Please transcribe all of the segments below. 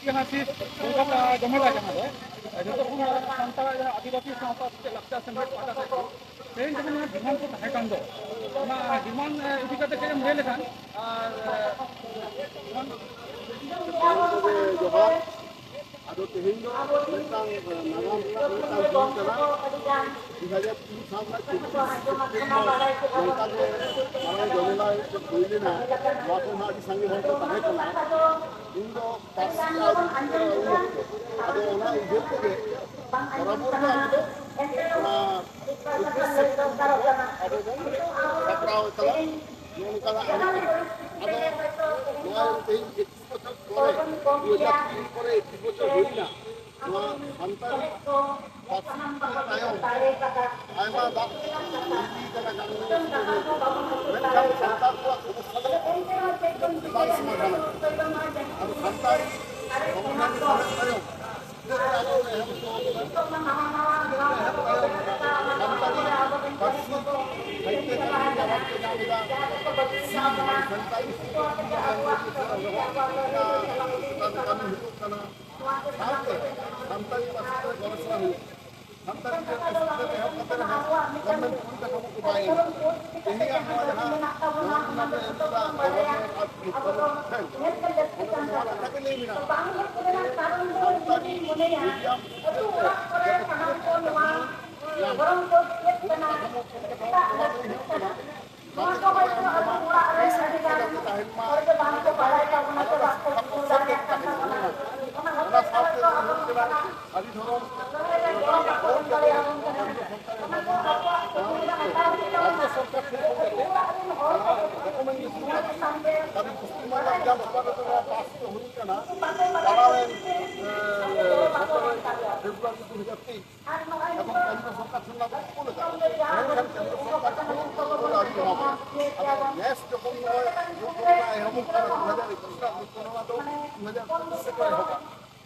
ঐতিহাসিক কলকাতা জমেলা জানা যায় যতক্ষণ সান্তাᱲ আদিবাসী সাঁওতা লাকচার সেমলেট পাতা থাকে সেই যেমন ডিমান্ড को তাহে কান दो ना डिमांड इदी कते के ले लेखान আর जोहार आदो तेहेन दो मिदटांग नागाम मिदटांग दिन कना 2003 साल ᱨᱮᱱᱟᱜ 24 ᱱᱚᱝᱠᱟ ᱜᱮ ᱢᱟᱨᱟᱝ ᱡᱚᱢᱮᱞᱟ ᱦᱩᱭ ᱞᱮᱱᱟ ᱱᱚᱣᱟ ᱠᱚ ᱟᱹᱰᱤ ᱥᱟᱸᱜᱮ ᱦᱚᱲ ᱠᱚ ᱛᱟᱦᱮᱸ ᱠᱟᱱᱟ ᱤᱧ ᱫᱚ ᱯᱟᱹᱨᱥᱤ ᱟᱨ ᱟᱫᱚ ᱚᱱᱟ ᱩᱭᱦᱟᱹᱨ ᱛᱮᱜᱮ बराबर में आबो ना आबो बन सपराव चला नोनका आदो नोआ तेई 21 বছর পরে 2003 পরে 21 বছর হইনা नोआ संतान पार्सी तायम आयमा दा हिंदी कना कानून संतान को समस्या समाधान अब संतान समाधान तायम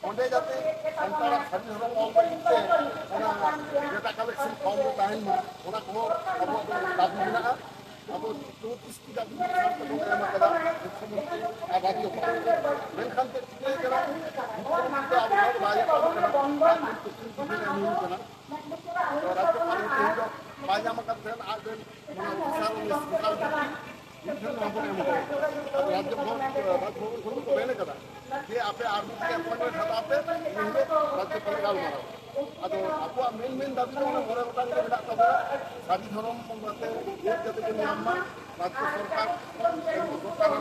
onde jate antara sari horom ombite ona data collection form ko tahen ma ona ko abo dabi menaga abo 34 ti dabi sangat ko ema kada mukhyamantri abagyo menkhan te tikay kara mukhyamantri abagyo baya ko kana kana rajya parliament hindo pajama kadran agen mona usaro misal राज्य भवन को बेने कदा ये आपे army के appointment हता आपे हिंदे राज्य पले गाल मारा अदो आपो मेन दाबी तो मोरे उतान के बिना तबे सारी धर्म मते एक जते के नियम राज्य सरकार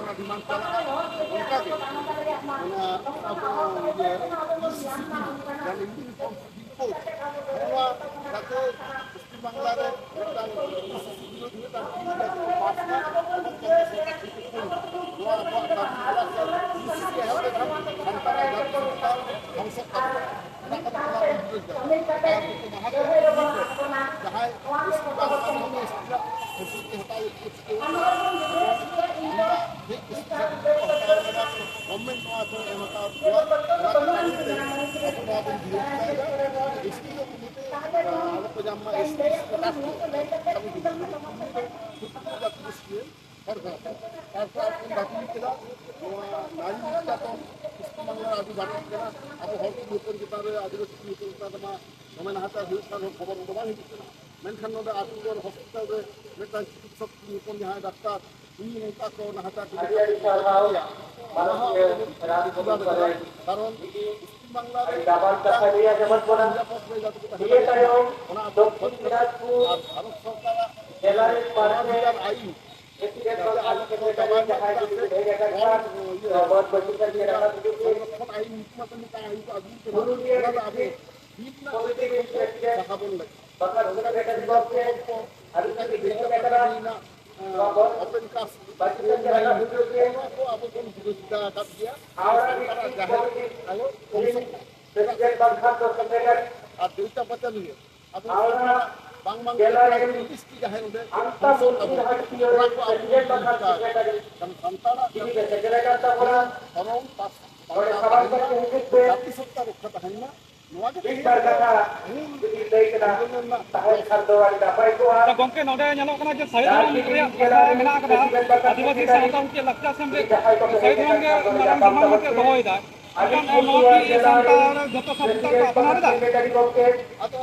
ना डिमांड करा उनका के आपो ये यानी यूनिफॉर्म डिपो हुआ जाते पश्चिम बांग्ला रे मिदटांग मेनखान नोडे आतुगर हॉस्पिटल रे मेटा चिकित्सक निपुण जहां डॉक्टर उनी नोका को नहाता कारण पश्चिम बांग्ला रे डाबल टाका दिया जमत बना ये तायम ओना दक्षिण दिनाजपुर भारत सरकार जलारे पारने आई व्यक्तिगत आदि के दबाव जहां के भेगा का बहुत बड़ी कर दिया संरक्षण आई नीति में आई को आदमी के आगे बीच में पॉलिटिक्स व्यक्तिगत सहाबन लगे bakal sudah beda di bawah harus nanti bisa beda na open cast bagi negara hidupnya aku apa pun sudah kat dia orang jahat ayo presiden bangsa to sampaikan adilta pata liye abu bang iski jahat udah anta orang ko presiden bangsa dan santana ini segera kata orang orang pas pada tapi sutta rukha tahanna gongke node nyalok kana je saidram reya mena kada adivasi saunta unke lakcha sembe saidram ge marang dimang ke dohoi da ᱱᱚᱣᱟ ᱠᱤ ᱥᱟᱱᱛᱟᱲ ᱡᱚᱛᱚ ᱥᱟᱱᱛᱟᱲ ᱠᱚ ᱟᱯᱱᱟᱨ ᱮᱫᱟ? Secretary পক্ষে ᱟᱫᱚ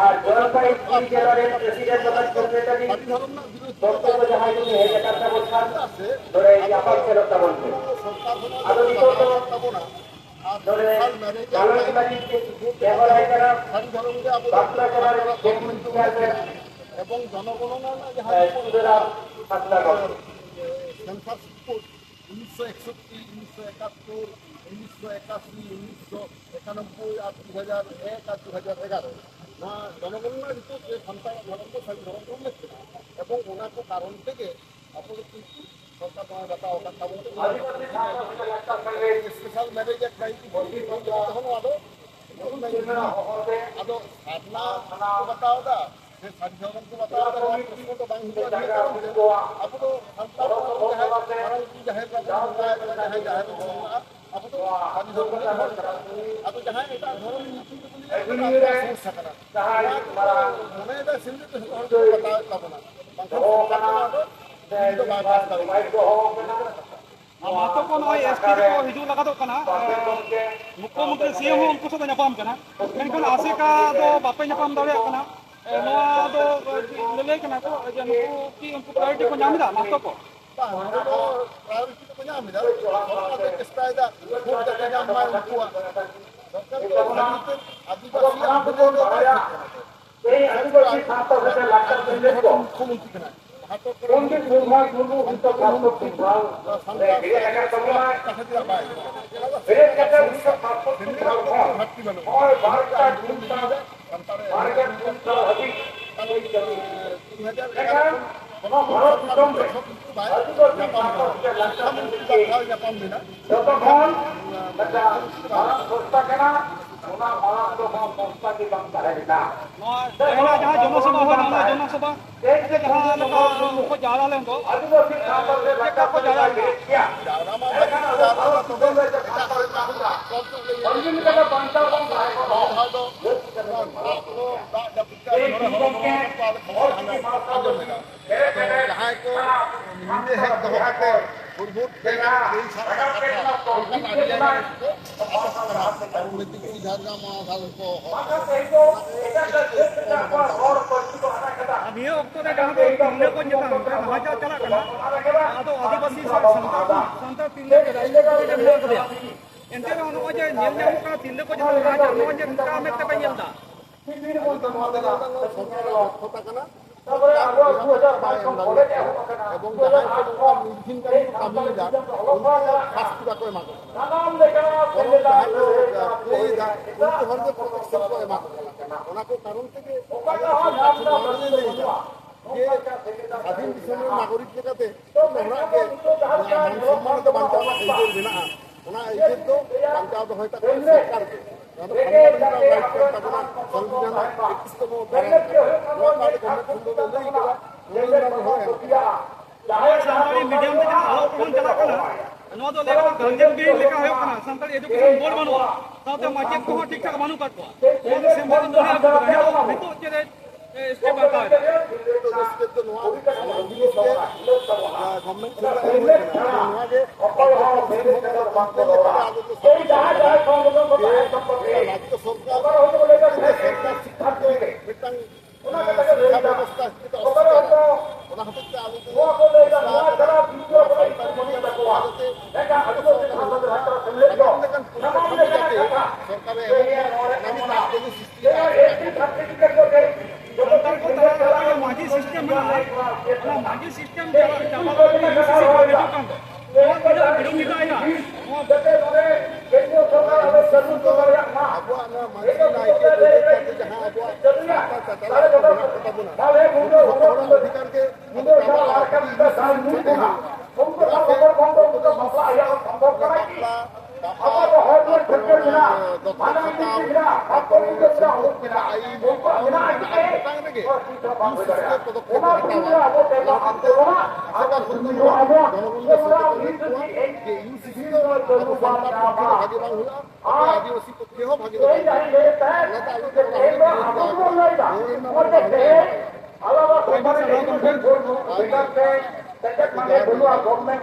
আর জলপাইগুড়ি জেলার president তথা সেক্রেটারি ᱟᱹᱰᱤ ᱫᱷᱚᱨᱚᱢ ᱨᱮᱱᱟᱜ ᱵᱤᱨᱳধ বক্তব্য জাহাই তিনি হেড একাত্তা বলছেন ᱪᱮᱫᱟᱜ ᱥᱮ ধরে এই আপাত ফেরতটা বলছেন ᱥᱚᱨᱠᱟর ᱠᱷᱚᱱᱟᱜ ᱟᱫᱚ ᱱᱤᱛᱚᱜ ᱫᱚ ᱛᱟᱵᱚᱱᱟ ᱟᱨ ধরে ᱥᱳᱥᱟᱞ ᱢᱮᱨᱮᱡ লালন বাজির ব্যবহার হয় তারা ᱥᱟᱹᱨᱤ ᱫᱷᱚᱨᱚᱢ ᱜᱮ ᱟᱵᱚ বাংলা জেলার ডেপুটি চেয়ারম্যান এবং জনগণনা ᱨᱮᱱᱟᱜ ᱡᱟᱦᱟᱸ সুরেরা হাসলা করছেন সেন্সাস রিপোর্ট 1961, 1971, 1981, 1991 আর 2001 আর 2011 ᱱᱚᱣᱟ ᱡᱚᱱᱚᱜᱚণনা ᱨᱤᱯᱳর্ᱴ ᱨᱮ ᱥᱟᱱᱛᱟᱲ ᱫᱷᱚᱨᱚᱢ ᱫᱚ ᱥᱟᱹᱨᱤ ᱫᱷᱚᱨᱚᱢ ᱠᱚ ᱩল্ᱞᱮᱠᱷ ᱠᱮᱫᱟ এবং ᱚᱱᱟ ᱠᱚ ᱠᱟᱨᱚᱱ ᱛᱮᱜᱮ ᱟᱵᱚ ᱫᱚ ᱠᱤᱱᱛᱩ সরকার নয় বাতাও ᱟᱠᱟᱫ ᱛᱟᱵᱚᱱ আদিবাসী ছাত্র লেখা সঙ্গে স্পেশাল ম্যারেজ ᱮᱠᱴ 1940 তখন আদᱚ ᱟᱫᱚ ᱥᱟᱨᱱᱟ ᱠᱚ ᱵᱟᱛᱟᱣ ᱮᱫᱟ ᱥᱮ ᱥᱟᱹᱨᱤ ᱫᱷᱚᱨᱚᱢ ᱠᱚ ᱵᱟᱛᱟᱣ ᱮᱫᱟ ᱱᱚᱣᱟ ᱯᱨᱚᱥᱱᱚ ᱫᱚ ᱵᱟᱝ ᱦᱤᱡᱩᱜᱼᱟ ᱟᱵᱚ ᱫᱚ ᱥᱟᱱᱛᱟᱲ ᱢᱟᱨᱟᱝ ᱡᱟᱦᱮᱨ ᱜᱟᱲ ᱡᱟᱦᱟᱸᱭ ᱡᱟᱦᱮᱨ ᱨᱮ ᱢᱮᱱᱟᱜᱼᱟ ᱟᱵᱚ ᱫᱚ ᱥᱟᱹᱨᱤ ᱫᱷᱚᱨᱚᱢ ᱨᱮᱱ ᱦᱚᱲ ᱠᱟᱱᱟ ᱟᱫᱚ ᱡᱟᱦᱟᱸᱭ ᱮᱴᱟᱜ ᱫᱷᱚᱨᱚᱢ ᱧᱩᱛᱩᱢ ᱛᱮᱠᱚ ᱞᱟᱹᱭᱟ ᱥᱚᱢᱚᱥᱥᱟ ᱠᱟᱱᱟ ᱢᱚᱱᱮᱭᱮᱫᱟ ᱥᱤᱢᱨᱤᱛ ᱦᱚᱲ ᱠᱚ ᱵᱟᱛᱟᱣᱮᱫ ᱛᱟᱵᱚᱱᱟ ᱵᱟᱝᱠᱷᱟᱱ ᱥᱚᱨᱠᱟর ᱫᱚ ᱵᱟᱭ ᱯᱟᱥ ᱫᱟᱲᱮᱭᱟᱜᱼᱟ ᱢᱟᱛᱚ ᱠᱚ ᱱᱚᱜᱼᱚᱭ ᱮᱥᱴᱤ ᱠᱚ ᱦᱤᱡᱩᱜ ᱞᱟᱜᱟᱫᱚᱜ ᱠᱟᱱᱟ ᱢᱩᱠᱷᱚᱢᱚᱱᱛᱨᱤ ᱥᱤএᱢ ᱦᱚᱸ ᱩᱱᱠᱩ ᱥᱟᱶ ᱧᱟᱯᱟᱢ ᱠᱟᱱᱟ ᱢᱮᱱᱠᱷᱟᱱ ᱟᱥᱮᱠᱟ ᱫᱚ ᱵᱟᱯᱮ ᱧᱟᱯᱟᱢ ᱫᱟᱲᱮᱭᱟᱜ ᱠᱟᱱᱟ ᱱᱚᱣᱟ ᱫᱚ ᱞᱟᱹᱭ ᱠᱟᱱᱟ ᱠᱚ ᱡᱮ ᱱᱩᱠᱩ ᱠᱤ ᱩᱱᱠᱩ ᱯᱨᱟᱭᱚᱨᱤᱴᱤ ᱠᱚ ᱧᱟᱢ ᱮᱫᱟ ᱢᱟᱛᱚ ᱠᱚ ᱵᱟᱝ ᱚᱸᱰᱮ ᱫᱚ ᱯᱨᱟᱭᱚᱨᱤᱴᱤ ᱫᱚᱠᱚ ᱧᱟᱢ ᱮᱫᱟ ᱥᱚᱨᱠᱟর ᱫᱚ ᱪᱮᱥᱴᱟᱭᱮᱫᱟ ᱵᱷᱳᱴ ᱡᱟᱛᱮ ᱧᱟᱢ ᱢᱟᱭ ᱩᱱᱠᱩᱣᱟᱜ সরকার তো রাজনীতির আদিবাসী আন্দোলন এই আদিবাসী ছাত্র থেকে লাখা সন্দেহ মুখ্যমন্ত্রী কেনায় পণ্ডিত নির্মল মুর্মু উত্তর প্রাপ্ত সিংহাল এলাকার তুলনায় বেড়ে গেছে 1967 ঘাটতি মানে হয় ভারতটা চিন্তা ভারতের চিন্তা অধিক এখানে কোনো ভারত নিগমে আদিবাসী ছাত্রদের লাখা মন্ত্রীকে যতক্ষণ একটা ভারত সংস্থা কেনা ওনা ভারত তো সংস্থা কি বাং তাহেনা ᱱᱚᱣᱟ ᱡᱟᱦᱟᱸ ᱡᱚᱱᱚᱥᱚᱵᱷᱟ ᱦᱩᱭᱱᱟ ᱚᱱᱟ ᱡᱚᱱᱚᱥᱚᱵᱷᱟ ᱡᱟᱦᱟᱸ ᱞᱮᱠᱟ ᱩᱱᱠᱩ ᱡᱟᱣᱨᱟ ᱞᱮᱱ ᱫᱚ আদিবাসী ছাত্রদের লাখা ᱠᱚ ᱡᱟᱣᱨᱟ ᱞᱮᱱᱟ কিয়া এখানে আদিবাসী ছাত্রদের যে ছাত্র ছাত্ররা অঞ্জন থেকে বাঞ্চাল বাং এই জীবনকে অর্থী মাত্রা বেড়ে বেড়ে ᱡᱟᱦᱟᱸᱭ ᱠᱚ ᱧᱤᱫᱟᱹ ᱦᱮᱡ ᱫᱚᱦᱚ ᱠᱟᱛᱮ ᱵᱩᱨᱵᱩᱴ ᱛᱮᱜᱟ এই সারা কথা ᱚᱱᱠᱟᱱ ᱟᱹᱰᱤ ᱡᱟᱭᱜᱟ ᱨᱮ ᱢᱮᱫᱽᱱᱤᱯᱩᱨ ঝাড়গ্রাম ᱢᱟᱦᱟᱥᱟᱜᱚᱨ ᱠᱚ ᱱᱤᱭᱟᱹ ᱚᱠᱛᱚ ᱨᱮ ᱡᱟᱦᱟᱸ ᱫᱚ ᱛᱤᱨᱞᱟᱹ ᱠᱚ ᱪᱮᱛᱟᱱ ᱱᱟᱦᱟᱪᱟᱨ ᱪᱟᱞᱟᱜ ᱠᱟᱱᱟ ᱟᱫᱚ ᱟᱹᱫᱤᱵᱟᱹᱥᱤ ᱥᱟᱱᱛᱟᱲ ᱛᱤᱨᱞᱟᱹ ᱠᱚ ᱢᱮᱱᱟᱜ ᱠᱚᱣᱟ ᱮᱱᱛᱮ ᱨᱮᱦᱚᱸ ᱱᱚᱜᱼᱚᱭ ᱡᱮ ᱧᱮᱞ ᱧᱟᱢᱚᱜ ᱠᱟᱱᱟ ᱛᱤᱨᱞᱟᱹ ᱠᱚ ᱪᱮᱛᱟᱱ ᱱᱟᱦᱟᱪᱟর ᱱᱚᱜᱼᱚᱭ ᱡᱮ ᱚᱱᱠᱟ ᱢᱮᱫ ᱛᱮᱯᱮ ᱧᱮᱞ ᱮᱫᱟ সরকারের কানা এবং যাহাই ko নির্ভীনকারী কামিয়েদা শাস্তি বাকো এমা নানান লেখা বরং যাহাই ko পেয়েদা উনকু হরদে প্রোটেকশন ko এমা ওনা কো কারণ থেকে যে স্বাধীন দিশমের নাগরিক লেখাতে ওনাকে সম্মানিত বাঞ্চাও এই যে মেনা ওনা এই যে তো বাঞ্চাও তো হয়তো সরকার সংবিধান 21তম ᱥᱟᱱᱛᱟᱲᱤ ᱢᱤᱰᱤᱭᱟᱢ ᱛᱮ ᱡᱟᱦᱟᱸ ᱚᱞᱚᱜ ᱯᱟᱲᱦᱟᱣ ᱪᱟᱞᱟᱜ ᱠᱟᱱᱟ ᱱᱚᱣᱟ ᱫᱚ ᱞᱟᱹᱭ ᱜᱟᱱᱚᱜᱼᱟ ᱜᱟᱨᱡᱮᱱ ᱵᱤᱨ ᱞᱮᱠᱟ ᱦᱩᱭᱩᱜ ᱠᱟᱱᱟ ᱥᱟᱱᱛᱟᱲᱤ ᱮᱰᱩᱠᱮᱥᱚᱱ ᱵᱳᱨᱰ ᱵᱟᱹᱱᱩᱜᱼᱟ ᱥᱟᱶᱛᱮ ᱢᱟᱪᱮᱫ ᱠᱚᱦᱚᱸ ᱴᱷᱤᱠ ᱴᱷᱟᱠ ᱵᱟᱹᱱᱩᱜ ᱟᱠᱟᱫ ᱠᱚᱣᱟ ᱱᱚᱣᱟ ᱫᱚ ᱥᱮᱢᱵᱟᱫ ᱫᱚ ᱱᱤᱛᱚᱜ ᱪᱮᱫ ᱥᱴᱮᱯ ᱦᱟᱛᱟᱣ ᱮᱫᱟ রাজ্য সরকার শিক্ষাকে মিটাং শিক্ষা ব্যবস্থা ওনা হতে আলু ᱥᱟᱱᱛᱟᱲ ᱠᱚ ᱛᱟᱞᱟᱨᱮ ᱢᱟᱹᱡᱷᱤ ᱥᱤᱥᱴᱮᱢ ᱢᱮᱱᱟᱜᱼᱟ ᱚᱱᱟ ᱢᱟᱹᱡᱷᱤ ᱥᱤᱥᱴᱮᱢ ᱪᱟᱵᱟ ᱠᱟᱛᱮ ᱤᱭᱩᱥᱤᱥᱤ ᱠᱚ ᱦᱤᱡᱩᱜ ᱠᱟᱱ ᱫᱚ ᱱᱚᱣᱟ ᱛᱤᱱᱟᱹᱜ ᱵᱤᱨᱳধিᱛᱟᱭᱮᱫᱟ ᱟᱵᱚᱣᱟᱜ ᱱᱚᱣᱟ ᱢᱟᱹᱡᱷᱤ ᱱᱟᱭᱠᱮ ᱜᱚᱰᱮᱛ ᱠᱟᱛᱮ ᱡᱟᱦᱟᱸ ᱟᱵᱚᱣᱟᱜ ᱥᱟᱶᱛᱟ ᱪᱟᱪᱞᱟᱣ ᱠᱚ ᱢᱮᱱᱟᱜ ᱠᱚᱛᱟᱵᱚᱱᱟ ᱡᱚᱛᱚ ᱦᱚᱲᱟᱜ ᱚᱫᱷᱤᱠᱟর ᱜᱮ আদিবাসী পক্ষে হোক ভাগে আলাদা গভর্নমেন্ট